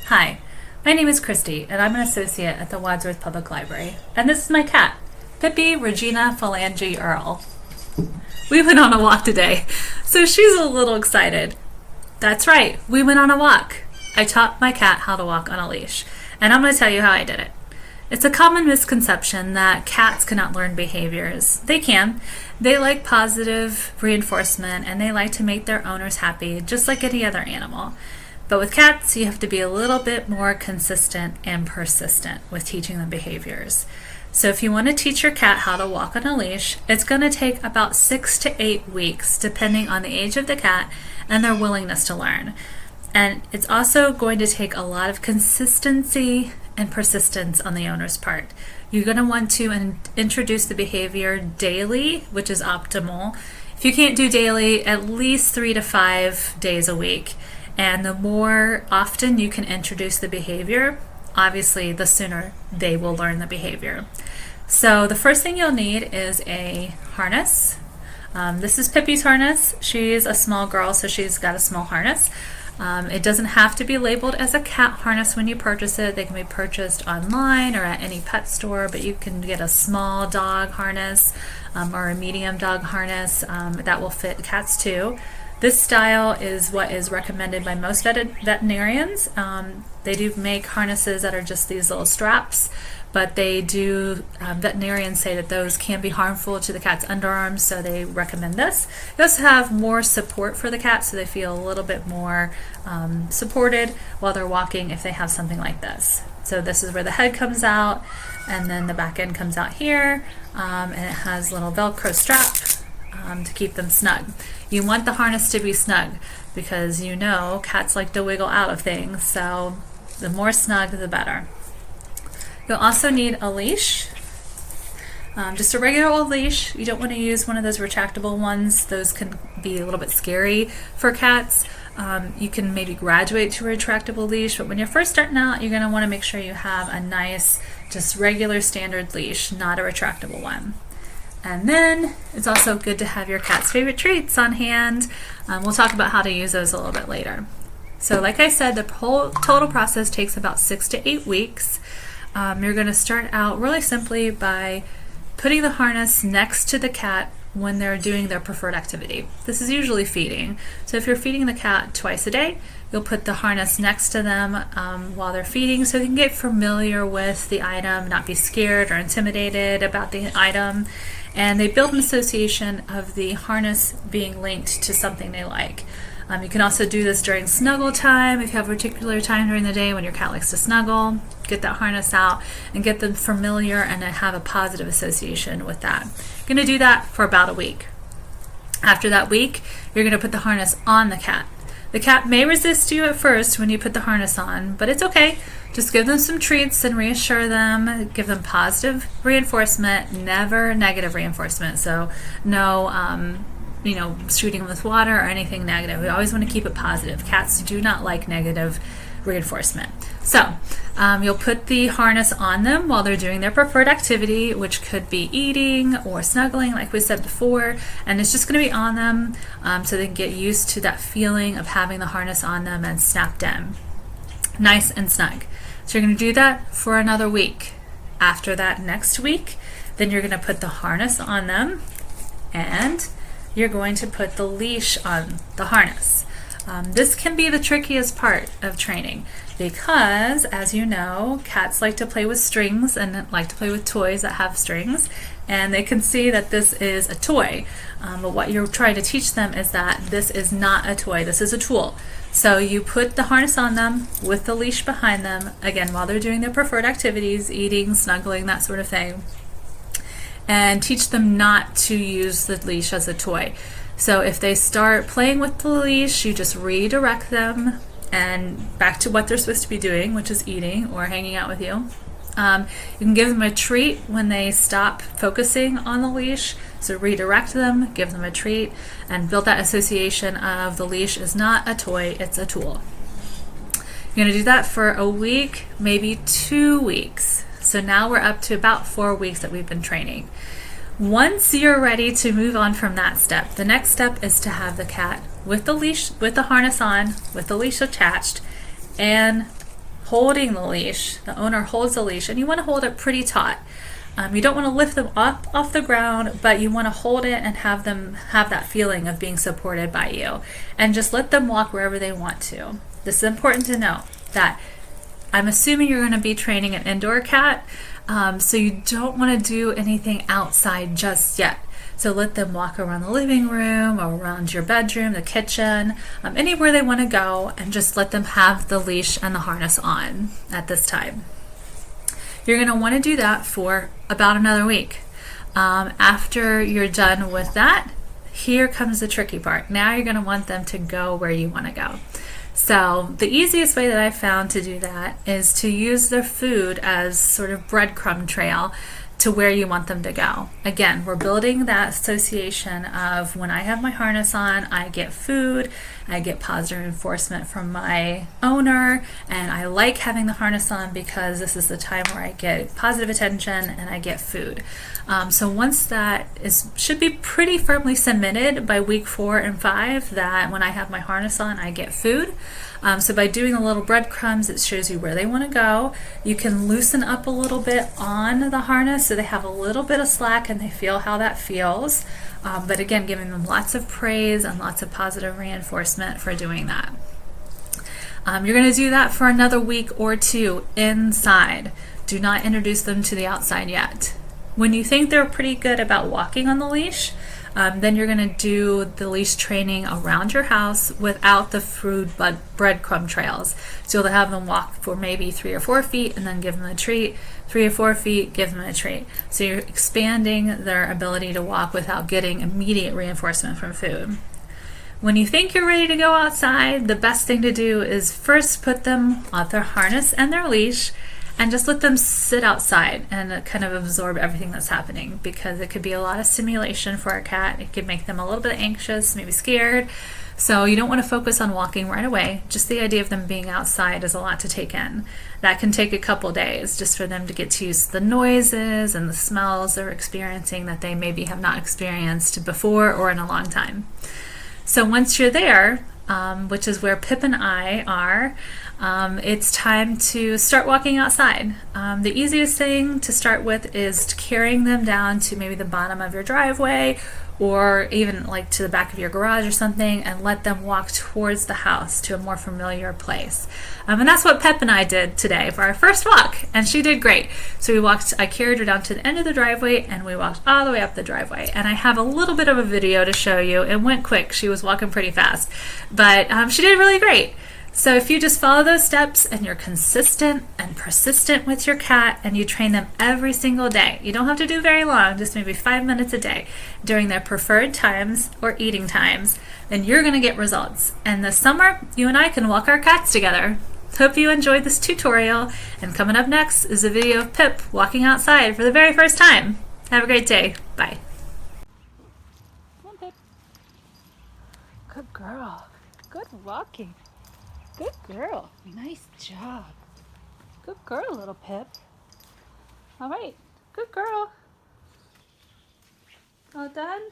Hi, my name is Kristi, and I'm an associate at the Wadsworth Public Library. And this is my cat, Pippi Regina Phalange Earl. We went on a walk today, so she's a little excited. That's right, we went on a walk. I taught my cat how to walk on a leash, and I'm going to tell you how I did it. It's a common misconception that cats cannot learn behaviors. They can. They like positive reinforcement, and they like to make their owners happy, just like any other animal. But with cats, you have to be a little bit more consistent and persistent with teaching them behaviors. So if you want to teach your cat how to walk on a leash, it's going to take about 6 to 8 weeks, depending on the age of the cat and their willingness to learn. And it's also going to take a lot of consistency and persistence on the owner's part. You're going to want to introduce the behavior daily, which is optimal. If you can't do daily, at least 3 to 5 days a week. And the more often you can introduce the behavior, obviously the sooner they will learn the behavior. So the first thing you'll need is a harness. This is Pippi's harness. She's a small girl, so she's got a small harness. It doesn't have to be labeled as a cat harness when you purchase it. They can be purchased online or at any pet store, but you can get a small dog harness or a medium dog harness that will fit cats too. This style is what is recommended by most veterinarians. They do make harnesses that are just these little straps, but they do, veterinarians say that those can be harmful to the cat's underarms, so they recommend this. They also have more support for the cat, so they feel a little bit more supported while they're walking if they have something like this. So this is where the head comes out, and then the back end comes out here, and it has a little Velcro strap to keep them snug. You want the harness to be snug because you know cats like to wiggle out of things, so the more snug the better. You'll also need a leash, just a regular old leash. You don't want to use one of those retractable ones. Those can be a little bit scary for cats. You can maybe graduate to a retractable leash, but when you're first starting out, you're going to want to make sure you have a nice, just regular standard leash, not a retractable one. And then it's also good to have your cat's favorite treats on hand. We'll talk about how to use those a little bit later. So like I said, the whole total process takes about 6 to 8 weeks. You're going to start out really simply by putting the harness next to the cat when they're doing their preferred activity. This is usually feeding. So if you're feeding the cat twice a day, you'll put the harness next to them while they're feeding so they can get familiar with the item, not be scared or intimidated about the item. And they build an association of the harness being linked to something they like. You can also do this during snuggle time. If you have a particular time during the day when your cat likes to snuggle, get that harness out and get them familiar and have a positive association with that. You're going to do that for about a week. After that week, you're going to put the harness on the cat. The cat may resist you at first when you put the harness on, but it's okay. Just give them some treats and reassure them. Give them positive reinforcement, never negative reinforcement. So no shooting them with water or anything negative. We always want to keep it positive. Cats do not like negative reinforcement. So you'll put the harness on them while they're doing their preferred activity, which could be eating or snuggling, like we said before, and it's just going to be on them so they can get used to that feeling of having the harness on them and snapped in. Nice and snug. So you're going to do that for another week. After that next week, then you're going to put the harness on them and you're going to put the leash on the harness. This can be the trickiest part of training because, as you know, cats like to play with strings and like to play with toys that have strings, and they can see that this is a toy. But what you're trying to teach them is that this is not a toy, this is a tool. So you put the harness on them with the leash behind them, again, while they're doing their preferred activities, eating, snuggling, that sort of thing, and teach them not to use the leash as a toy. So if they start playing with the leash, you just redirect them and back to what they're supposed to be doing, which is eating or hanging out with you. You can give them a treat when they stop focusing on the leash. So redirect them, give them a treat, and build that association of the leash is not a toy, it's a tool. You're going to do that for a week, maybe 2 weeks. So now we're up to about 4 weeks that we've been training. Once you're ready to move on from that step, the next step is to have the cat with the leash, with the harness on, with the leash attached, and holding the leash. The owner holds the leash, and you want to hold it pretty taut. You don't want to lift them up off the ground, but you want to hold it and have them have that feeling of being supported by you. And just let them walk wherever they want to. This is important to note that I'm assuming you're going to be training an indoor cat, so you don't want to do anything outside just yet. So let them walk around the living room or around your bedroom, the kitchen, anywhere they want to go, and just let them have the leash and the harness on at this time. You're going to want to do that for about another week. After you're done with that, here comes the tricky part. Now you're going to want them to go where you want to go. So the easiest way that I've found to do that is to use their food as sort of breadcrumb trail to where you want them to go. Again, we're building that association of when I have my harness on, I get food, I get positive reinforcement from my owner, and I like having the harness on because this is the time where I get positive attention and I get food. So once that should be pretty firmly cemented by week 4 and 5, that when I have my harness on, I get food. So by doing the little breadcrumbs, it shows you where they want to go. You can loosen up a little bit on the harness so they have a little bit of slack and they feel how that feels. But again, giving them lots of praise and lots of positive reinforcement for doing that. You're going to do that for another week or 2 inside. Do not introduce them to the outside yet. When you think they're pretty good about walking on the leash, then you're going to do the leash training around your house without the food breadcrumb trails. So you'll have them walk for maybe 3 or 4 feet and then give them a treat. 3 or 4 feet, give them a treat. So you're expanding their ability to walk without getting immediate reinforcement from food. When you think you're ready to go outside, the best thing to do is first put them on their harness and their leash and just let them sit outside and kind of absorb everything that's happening, because it could be a lot of stimulation for a cat. It could make them a little bit anxious, maybe scared. So you don't want to focus on walking right away. Just the idea of them being outside is a lot to take in. That can take a couple days just for them to get to use the noises and the smells they're experiencing that they maybe have not experienced before or in a long time. So once you're there, which is where Pip and I are, it's time to start walking outside. The easiest thing to start with is carrying them down to maybe the bottom of your driveway or even like to the back of your garage or something, and let them walk towards the house to a more familiar place. And that's what Pep and I did today for our first walk, and she did great. So I carried her down to the end of the driveway and we walked all the way up the driveway. And I have a little bit of a video to show you. It went quick. She was walking pretty fast, but she did really great. So if you just follow those steps and you're consistent and persistent with your cat and you train them every single day, you don't have to do very long, just maybe 5 minutes a day during their preferred times or eating times, then you're going to get results. And this summer, you and I can walk our cats together. Hope you enjoyed this tutorial, and coming up next is a video of Pip walking outside for the very first time. Have a great day. Bye. Come on, Pip. Good girl. Good walking. Good girl. Nice job. Good girl, little Pip. All right. Good girl. All done?